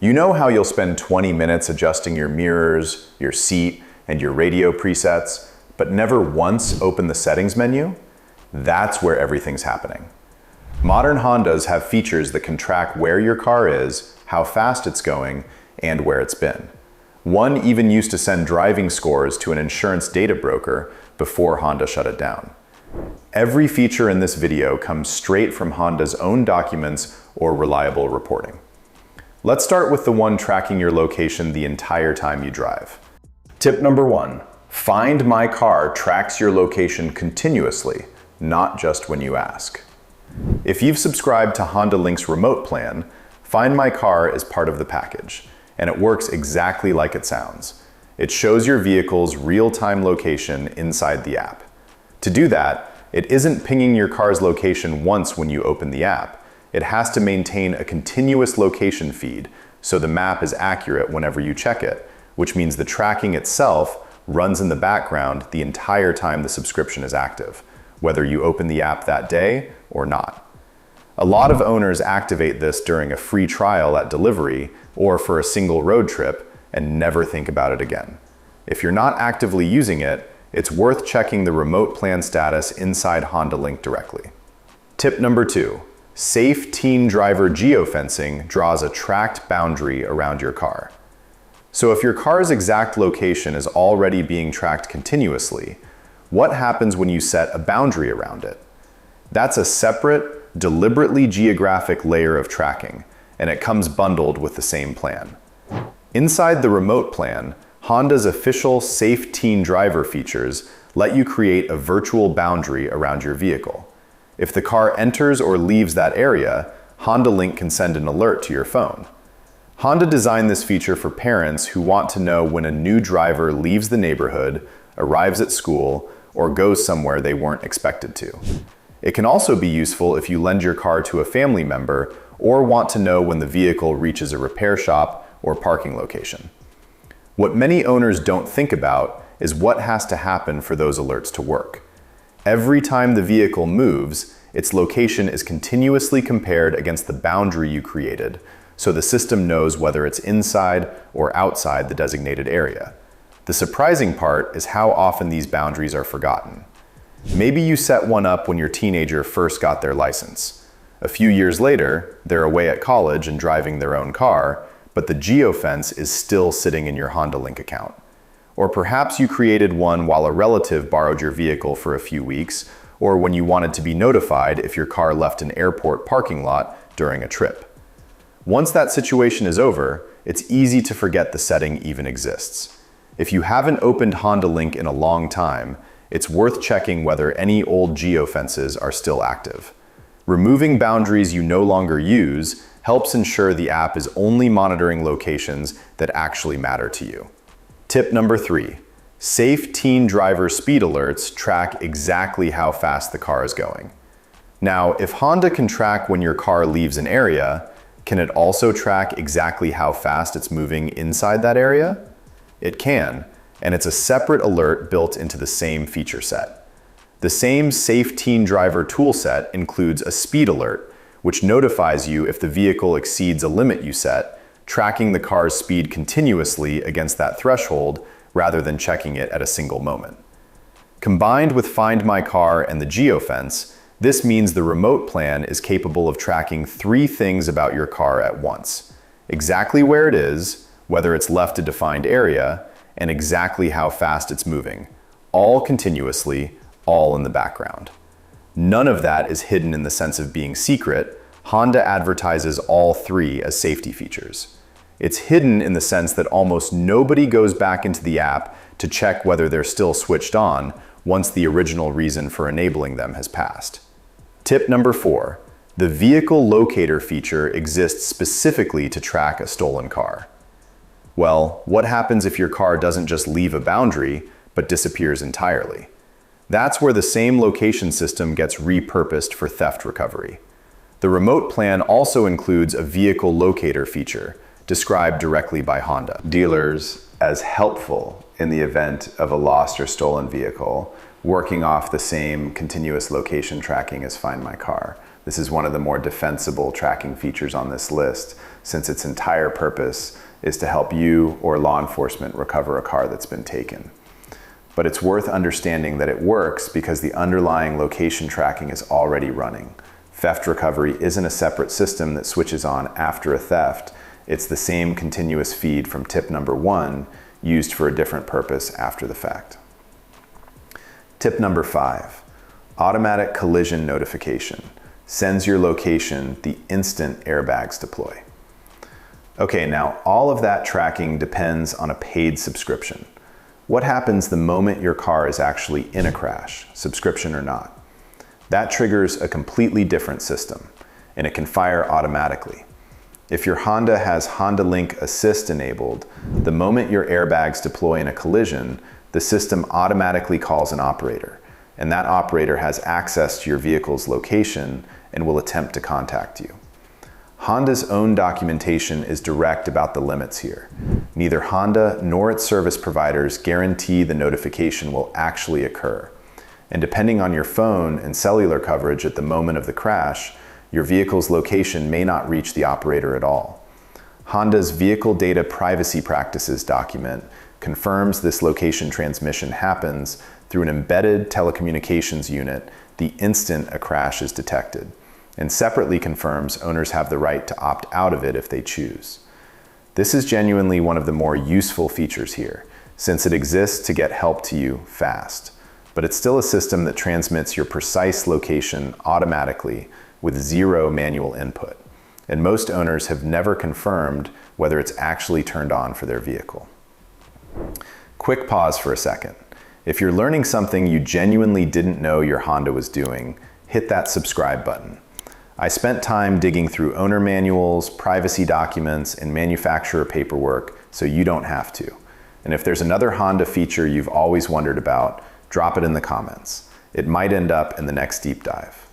You know how you'll spend 20 minutes adjusting your mirrors, your seat, and your radio presets, but never once open the settings menu? That's where everything's happening. Modern Hondas have features that can track where your car is, how fast it's going, and where it's been. One even used to send driving scores to an insurance data broker before Honda shut it down. Every feature in this video comes straight from Honda's own documents or reliable reporting. Let's start with the one tracking your location the entire time you drive. Tip number 1, Find My Car tracks your location continuously, not just when you ask. If you've subscribed to Honda Link's remote plan, Find My Car is part of the package, and it works exactly like it sounds. It shows your vehicle's real-time location inside the app. To do that, it isn't pinging your car's location once when you open the app. It has to maintain a continuous location feed, so the map is accurate whenever you check it, which means the tracking itself runs in the background the entire time the subscription is active, whether you open the app that day or not. A lot of owners activate this during a free trial at delivery or for a single road trip and never think about it again. If you're not actively using it, it's worth checking the remote plan status inside Honda Link directly. Tip number 2, Safe Teen Driver Geofencing draws a tracked boundary around your car. So if your car's exact location is already being tracked continuously, what happens when you set a boundary around it? That's a separate, deliberately geographic layer of tracking, and it comes bundled with the same plan. Inside the remote plan, Honda's official Safe Teen Driver features let you create a virtual boundary around your vehicle. If the car enters or leaves that area, Honda Link can send an alert to your phone. Honda designed this feature for parents who want to know when a new driver leaves the neighborhood, arrives at school, or goes somewhere they weren't expected to. It can also be useful if you lend your car to a family member or want to know when the vehicle reaches a repair shop or parking location. What many owners don't think about is what has to happen for those alerts to work. Every time the vehicle moves, its location is continuously compared against the boundary you created, so the system knows whether it's inside or outside the designated area. The surprising part is how often these boundaries are forgotten. Maybe you set one up when your teenager first got their license. A few years later, they're away at college and driving their own car, but the geofence is still sitting in your Honda Link account. Or perhaps you created one while a relative borrowed your vehicle for a few weeks, or when you wanted to be notified if your car left an airport parking lot during a trip. Once that situation is over, it's easy to forget the setting even exists. If you haven't opened Honda Link in a long time, it's worth checking whether any old geofences are still active. Removing boundaries you no longer use helps ensure the app is only monitoring locations that actually matter to you. Tip number 3, Safe Teen Driver speed alerts track exactly how fast the car is going. Now, if Honda can track when your car leaves an area, can it also track exactly how fast it's moving inside that area? It can, and it's a separate alert built into the same feature set. The same Safe Teen Driver toolset includes a speed alert, which notifies you if the vehicle exceeds a limit you set, tracking the car's speed continuously against that threshold rather than checking it at a single moment. Combined with Find My Car and the geofence, this means the remote plan is capable of tracking 3 things about your car at once: exactly where it is, whether it's left a defined area, and exactly how fast it's moving, all continuously, all in the background. None of that is hidden in the sense of being secret. Honda advertises all 3 as safety features. It's hidden in the sense that almost nobody goes back into the app to check whether they're still switched on once the original reason for enabling them has passed. Tip number 4, the vehicle locator feature exists specifically to track a stolen car. Well, what happens if your car doesn't just leave a boundary, but disappears entirely? That's where the same location system gets repurposed for theft recovery. The remote plan also includes a vehicle locator feature, described directly by Honda. Dealers as helpful in the event of a lost or stolen vehicle, working off the same continuous location tracking as Find My Car. This is one of the more defensible tracking features on this list, since its entire purpose is to help you or law enforcement recover a car that's been taken. But it's worth understanding that it works because the underlying location tracking is already running. Theft recovery isn't a separate system that switches on after a theft. It's the same continuous feed from tip number 1 used for a different purpose after the fact. Tip number 5, automatic collision notification. Sends your location the instant airbags deploy. Okay, now all of that tracking depends on a paid subscription. What happens the moment your car is actually in a crash, subscription or not? That triggers a completely different system, and it can fire automatically. If your Honda has Honda Link Assist enabled, the moment your airbags deploy in a collision, the system automatically calls an operator, and that operator has access to your vehicle's location and will attempt to contact you. Honda's own documentation is direct about the limits here. Neither Honda nor its service providers guarantee the notification will actually occur. And depending on your phone and cellular coverage at the moment of the crash, your vehicle's location may not reach the operator at all. Honda's Vehicle Data Privacy Practices document confirms this location transmission happens through an embedded telecommunications unit the instant a crash is detected, and separately confirms owners have the right to opt out of it if they choose. This is genuinely one of the more useful features here, since it exists to get help to you fast. But it's still a system that transmits your precise location automatically with zero manual input. And most owners have never confirmed whether it's actually turned on for their vehicle. Quick pause for a second. If you're learning something you genuinely didn't know your Honda was doing, hit that subscribe button. I spent time digging through owner manuals, privacy documents, and manufacturer paperwork so you don't have to. And if there's another Honda feature you've always wondered about, drop it in the comments. It might end up in the next deep dive.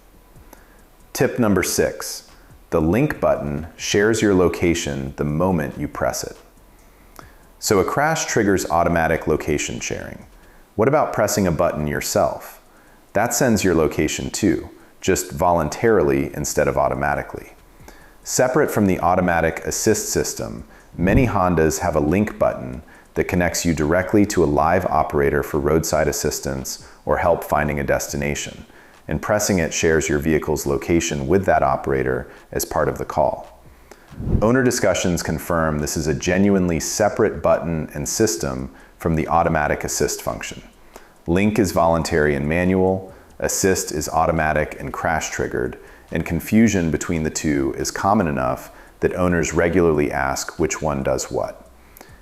Tip number 6, the link button shares your location the moment you press it. So a crash triggers automatic location sharing. What about pressing a button yourself? That sends your location too, just voluntarily instead of automatically. Separate from the automatic assist system, many Hondas have a link button that connects you directly to a live operator for roadside assistance or help finding a destination, and pressing it shares your vehicle's location with that operator as part of the call. Owner discussions confirm this is a genuinely separate button and system from the automatic assist function. Link is voluntary and manual, assist is automatic and crash triggered, and confusion between the two is common enough that owners regularly ask which one does what.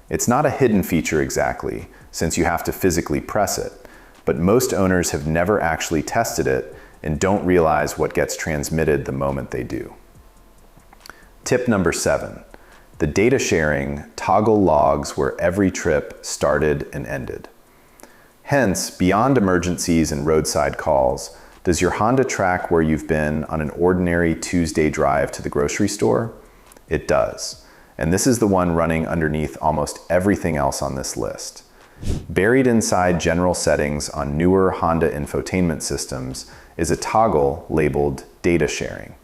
It's not a hidden feature exactly, since you have to physically press it, but most owners have never actually tested it and don't realize what gets transmitted the moment they do. Tip number 7, the data sharing toggle logs where every trip started and ended. Hence, beyond emergencies and roadside calls, does your Honda track where you've been on an ordinary Tuesday drive to the grocery store? It does. And this is the one running underneath almost everything else on this list. Buried inside general settings on newer Honda infotainment systems is a toggle labeled data sharing.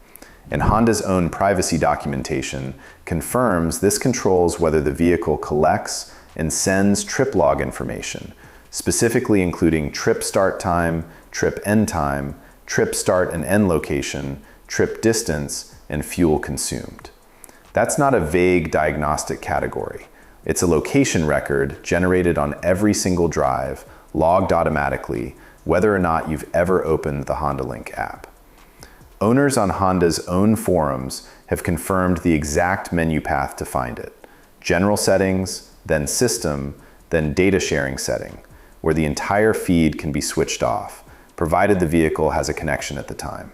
And Honda's own privacy documentation confirms this controls whether the vehicle collects and sends trip log information, specifically including trip start time, trip end time, trip start and end location, trip distance, and fuel consumed. That's not a vague diagnostic category. It's a location record generated on every single drive, logged automatically, whether or not you've ever opened the Honda Link app. Owners on Honda's own forums have confirmed the exact menu path to find it. General settings, then system, then data sharing setting, where the entire feed can be switched off, provided the vehicle has a connection at the time.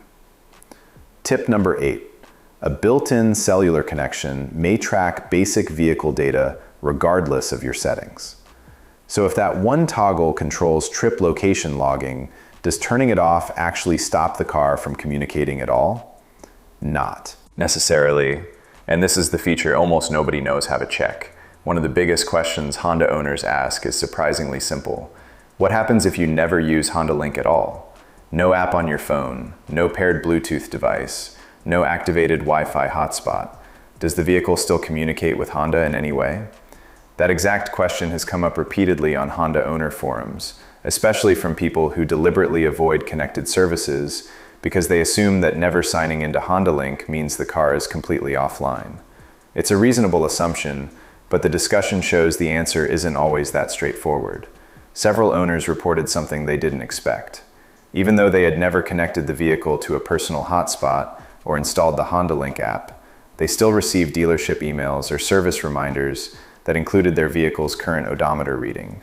Tip number 8, a built-in cellular connection may track basic vehicle data regardless of your settings. So if that one toggle controls trip location logging, does turning it off actually stop the car from communicating at all? Not necessarily. And this is the feature almost nobody knows how to check. One of the biggest questions Honda owners ask is surprisingly simple. What happens if you never use Honda Link at all? No app on your phone, no paired Bluetooth device, no activated Wi-Fi hotspot. Does the vehicle still communicate with Honda in any way? That exact question has come up repeatedly on Honda owner forums, especially from people who deliberately avoid connected services because they assume that never signing into Honda Link means the car is completely offline. It's a reasonable assumption, but the discussion shows the answer isn't always that straightforward. Several owners reported something they didn't expect. Even though they had never connected the vehicle to a personal hotspot or installed the Honda Link app, they still received dealership emails or service reminders that included their vehicle's current odometer reading.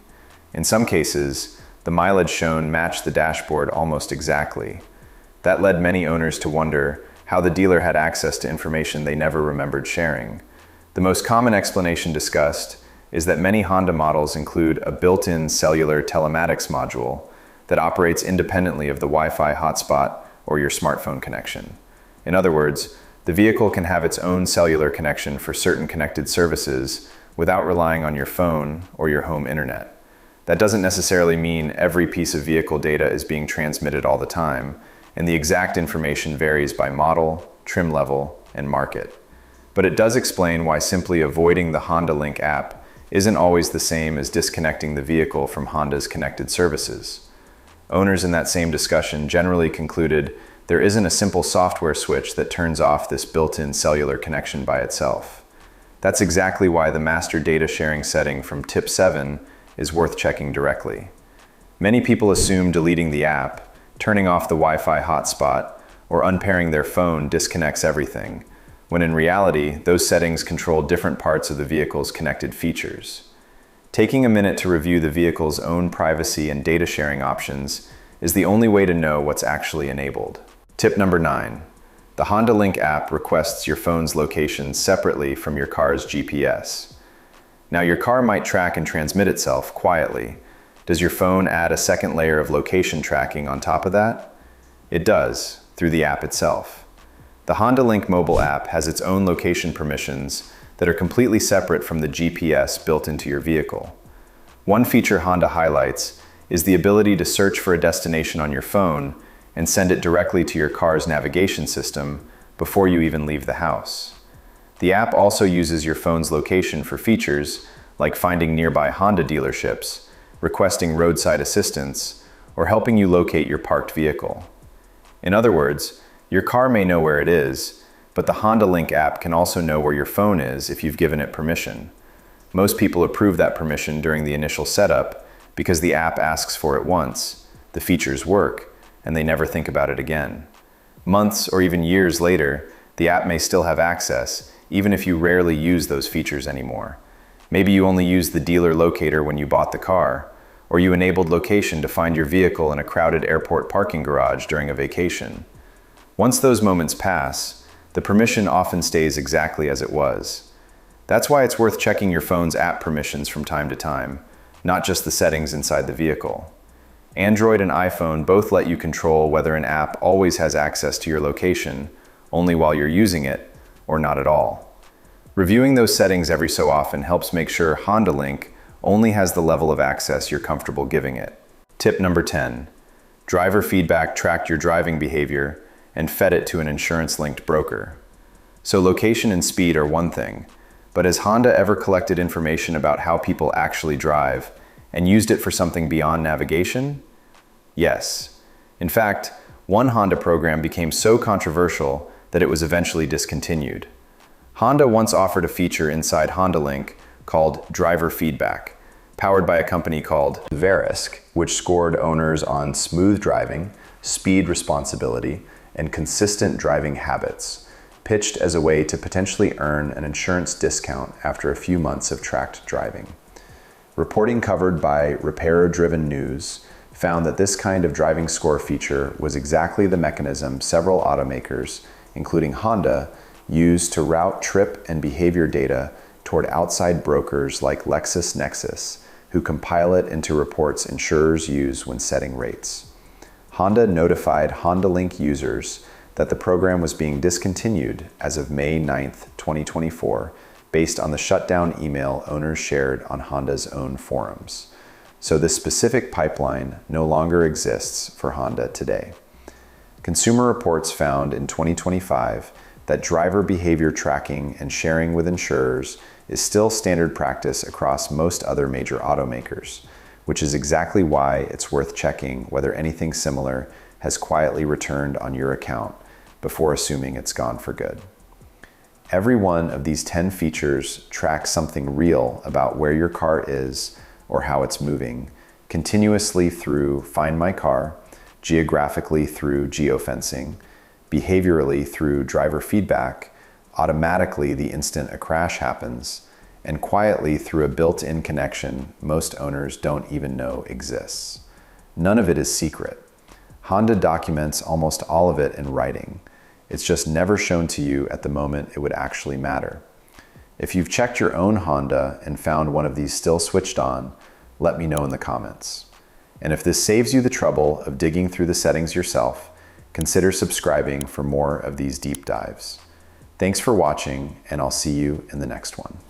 In some cases, the mileage shown matched the dashboard almost exactly. That led many owners to wonder how the dealer had access to information they never remembered sharing. The most common explanation discussed is that many Honda models include a built-in cellular telematics module that operates independently of the Wi-Fi hotspot or your smartphone connection. In other words, the vehicle can have its own cellular connection for certain connected services without relying on your phone or your home internet. That doesn't necessarily mean every piece of vehicle data is being transmitted all the time, and the exact information varies by model, trim level, and market. But it does explain why simply avoiding the Honda Link app isn't always the same as disconnecting the vehicle from Honda's connected services. Owners in that same discussion generally concluded there isn't a simple software switch that turns off this built-in cellular connection by itself. That's exactly why the master data sharing setting from Tip 7 is worth checking directly. Many people assume deleting the app, turning off the Wi-Fi hotspot, or unpairing their phone disconnects everything, when in reality, those settings control different parts of the vehicle's connected features. Taking a minute to review the vehicle's own privacy and data sharing options is the only way to know what's actually enabled. Tip number 9. The Honda Link app requests your phone's location separately from your car's GPS. Now, your car might track and transmit itself quietly. Does your phone add a second layer of location tracking on top of that? It does, through the app itself. The Honda Link mobile app has its own location permissions that are completely separate from the GPS built into your vehicle. One feature Honda highlights is the ability to search for a destination on your phone and send it directly to your car's navigation system before you even leave the house. The app also uses your phone's location for features like finding nearby Honda dealerships, requesting roadside assistance, or helping you locate your parked vehicle. In other words, your car may know where it is, but the Honda Link app can also know where your phone is if you've given it permission. Most people approve that permission during the initial setup because the app asks for it once, the features work, and they never think about it again. Months or even years later, the app may still have access, even if you rarely use those features anymore. Maybe you only used the dealer locator when you bought the car, or you enabled location to find your vehicle in a crowded airport parking garage during a vacation. Once those moments pass, the permission often stays exactly as it was. That's why it's worth checking your phone's app permissions from time to time, not just the settings inside the vehicle. Android and iPhone both let you control whether an app always has access to your location, only while you're using it, or not at all. Reviewing those settings every so often helps make sure Honda Link only has the level of access you're comfortable giving it. Tip number 10. Driver feedback tracked your driving behavior and fed it to an insurance-linked broker. So location and speed are one thing, but has Honda ever collected information about how people actually drive and used it for something beyond navigation? Yes. In fact, one Honda program became so controversial that it was eventually discontinued. Honda once offered a feature inside Honda Link called driver feedback, powered by a company called Verisk, which scored owners on smooth driving, speed responsibility, and consistent driving habits, pitched as a way to potentially earn an insurance discount after a few months of tracked driving. Reporting covered by Repairer Driven News found that this kind of driving score feature was exactly the mechanism several automakers, including Honda, used to route trip and behavior data toward outside brokers like LexisNexis, who compile it into reports insurers use when setting rates. Honda notified Honda Link users that the program was being discontinued as of May 9, 2024, based on the shutdown email owners shared on Honda's own forums. So this specific pipeline no longer exists for Honda today. Consumer Reports found in 2025 that driver behavior tracking and sharing with insurers is still standard practice across most other major automakers, which is exactly why it's worth checking whether anything similar has quietly returned on your account before assuming it's gone for good. Every one of these 10 features tracks something real about where your car is or how it's moving, continuously through Find My Car, geographically through geofencing, behaviorally through driver feedback, automatically the instant a crash happens, and quietly through a built-in connection most owners don't even know exists. None of it is secret. Honda documents almost all of it in writing. It's just never shown to you at the moment it would actually matter. If you've checked your own Honda and found one of these still switched on, let me know in the comments. And if this saves you the trouble of digging through the settings yourself, consider subscribing for more of these deep dives. Thanks for watching, and I'll see you in the next one.